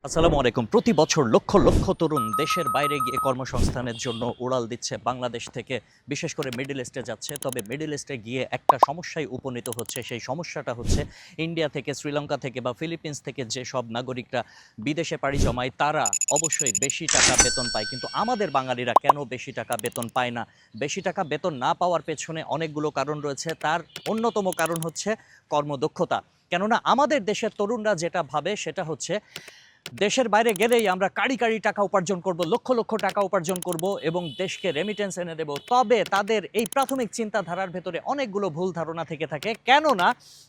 আসসালামু আলাইকুম। প্রতি বছর লক্ষ লক্ষ তরুণ দেশের বাইরে গিয়ে কর্মসংস্থানের জন্য উড়াল দিচ্ছে বাংলাদেশ থেকে, বিশেষ করে মিডল ইস্টে যাচ্ছে। তবে মিডল ইস্টে গিয়ে একটা সমস্যায় উপনীত হচ্ছে। সেই সমস্যাটা হচ্ছে ইন্ডিয়া থেকে, শ্রীলঙ্কা থেকে বা ফিলিপিন্স থেকে যে সব নাগরিকরা বিদেশে পাড়ি জমায় তারা অবশ্যই বেশি টাকা বেতন পায়, কিন্তু আমাদের বাঙালিরা কেন বেশি টাকা বেতন পায় না? বেশি টাকা বেতন না পাওয়ার পেছনে অনেকগুলো কারণ রয়েছে। তার অন্যতম কারণ হচ্ছে কর্মদক্ষতা। কেননা আমাদের দেশের তরুণরা যেটা ভাবে সেটা হচ্ছে দেশের বাইরে গেলেই আমরা কাড়ি কাড়ি টাকা উপার্জন করব, লক্ষ লক্ষ টাকা উপার্জন করব এবং দেশকে রেমিটেন্স এনে দেব। তবে তাদের এই প্রাথমিক চিন্তাধারার ভেতরে অনেকগুলো ভুল ধারণা থেকে থাকে, কেননা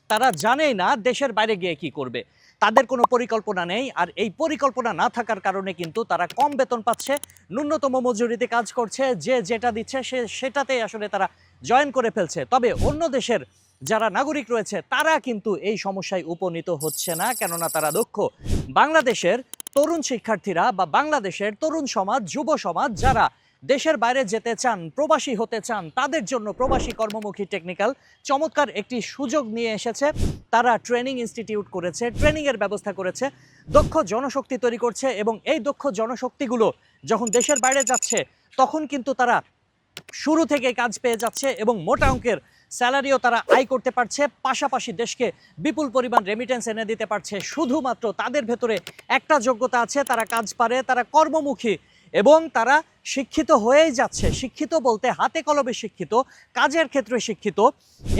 তারা জানেই না দেশের বাইরে গিয়ে কি করবে। তাদের কোনো পরিকল্পনা নেই, আর এই পরিকল্পনা না থাকার কারণে কিন্তু তারা কম বেতন পাচ্ছে, ন্যূনতম মজুরিতে কাজ করছে, যে যেটা দিচ্ছে সেটাতেই আসলে তারা জয়েন করে ফেলছে। তবে অন্য দেশের যারা নাগরিক রয়েছে তারা কিন্তু এই সমস্যায় উপনীত হচ্ছে না, কেননা তারা দক্ষ। বাংলাদেশের তরুণ শিক্ষার্থীরা বা বাংলাদেশের তরুণ সমাজ, যুব সমাজ যারা দেশের বাইরে যেতে চান, প্রবাসী হতে চান, তাদের জন্য প্রবাসী কর্মমুখী টেকনিক্যাল চমৎকার একটি সুযোগ নিয়ে এসেছে। তারা ট্রেনিং ইনস্টিটিউট করেছে, ট্রেনিংয়ের ব্যবস্থা করেছে, দক্ষ জনশক্তি তৈরি করছে এবং এই দক্ষ জনশক্তিগুলো যখন দেশের বাইরে যাচ্ছে তখন কিন্তু তারা শুরু থেকে কাজ পেয়ে যাচ্ছে এবং মোটা অঙ্কের স্যালারিও তারা আয় করতে পারছে, পাশাপাশি দেশকে বিপুল পরিমাণ রেমিটেন্স এনে দিতে পারছে। শুধুমাত্র তাদের ভেতরে একটা যোগ্যতা আছে, তারা কাজ পারে, তারা কর্মমুখী এবং তারা শিক্ষিত হয়েই যাচ্ছে। শিক্ষিত বলতে হাতে কলমে শিক্ষিত, কাজের ক্ষেত্রে শিক্ষিত।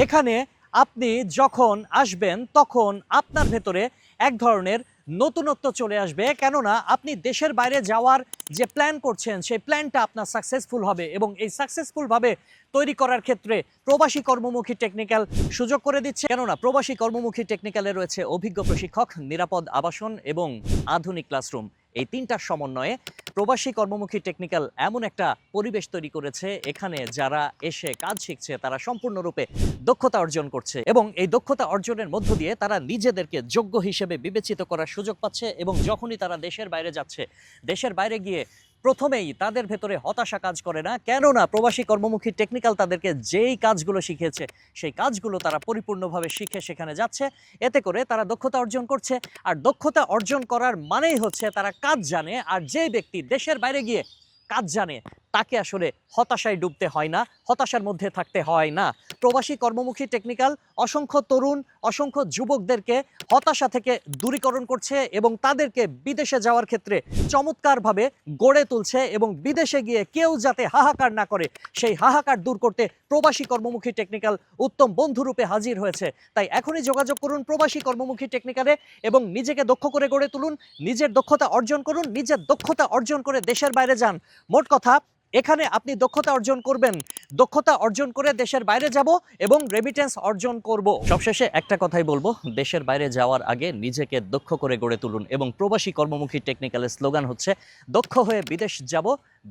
এখানে আপনি যখন আসবেন তখন আপনার ভেতরে এক ধরনের নতুনত্ব চলে আসবে, কেননা আপনি দেশের বাইরে যাওয়ার যে প্ল্যান করছেন সেই প্ল্যানটা আপনার সাকসেসফুল হবে এবং এই সাকসেসফুলভাবে তৈরি করার ক্ষেত্রে প্রবাসী কর্মমুখী টেকনিক্যাল সুযোগ করে দিচ্ছে। কেননা প্রবাসী কর্মমুখী টেকনিক্যালে রয়েছে অভিজ্ঞ প্রশিক্ষক, নিরাপদ আবাসন এবং আধুনিক ক্লাসরুম। এই তিনটার সমন্বয়ে প্রবাসী কর্মমুখী টেকনিক্যাল এমন একটা পরিবেশ তৈরি করেছে, এখানে যারা এসে কাজ শিখছে তারা সম্পূর্ণরূপে দক্ষতা অর্জন করছে এবং এই দক্ষতা অর্জনের মধ্য দিয়ে তারা নিজেদেরকে যোগ্য হিসেবে বিবেচিত করার সুযোগ পাচ্ছে। এবং যখনই তারা দেশের বাইরে যাচ্ছে, দেশের বাইরে গিয়ে প্রথমেই তাদের ভেতরে হতাশা কাজ করে না, কেননা প্রবাসী কর্মমুখী টেকনিক্যাল তাদেরকে যেই কাজগুলো শিখিয়েছে সেই কাজগুলো তারা পরিপূর্ণভাবে শিখে সেখানে যাচ্ছে। এতে করে তারা দক্ষতা অর্জন করছে, আর দক্ষতা অর্জন করার মানেই হচ্ছে তারা কাজ জানে। আর যে ব্যক্তি দেশের বাইরে গিয়ে কাজ জানে তাকে আসলে হতাশায় ডুবতে হয় না, হতাশার মধ্যে থাকতে হয় না। প্রবাসী কর্মমুখী টেকনিক্যাল অসংখ্য তরুণ, অসংখ্য যুবকদেরকে হতাশা থেকে দূরীকরণ করছে এবং তাদেরকে বিদেশে যাওয়ার ক্ষেত্রে চমৎকারভাবে গড়ে তুলছে এবং বিদেশে গিয়ে কেউ যাতে হাহাকার না করে সেই হাহাকার দূর করতে প্রবাসী কর্মমুখী টেকনিক্যাল উত্তম বন্ধুরূপে হাজির হয়েছে। তাই এখনই যোগাযোগ করুন প্রবাসী কর্মমুখী টেকনিক্যালে এবং নিজেকে দক্ষ করে গড়ে তুলুন, নিজের দক্ষতা অর্জন করুন, নিজের দক্ষতা অর্জন করে দেশের বাইরে যান। মোট কথা, এখানে আপনি দক্ষতা অর্জন করবেন, দক্ষতা অর্জন করে দেশের বাইরে যাব এবং রেমিটেন্স অর্জন করব। সবশেষে একটা কথাই বলবো, দেশের বাইরে যাওয়ার আগে নিজেকে দক্ষ করে গড়ে তুলুন এবং প্রবাসী কর্মমুখী টেকনিক্যালের স্লোগান হচ্ছে দক্ষ হয়ে বিদেশ যাব,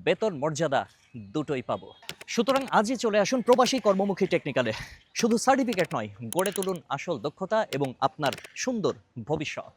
বেতন মর্যাদা দুটোই পাবো। সুতরাং আজই চলে আসুন প্রবাসী কর্মমুখী টেকনিক্যালে। শুধু সার্টিফিকেট নয়, গড়ে তুলুন আসল দক্ষতা এবং আপনার সুন্দর ভবিষ্যৎ।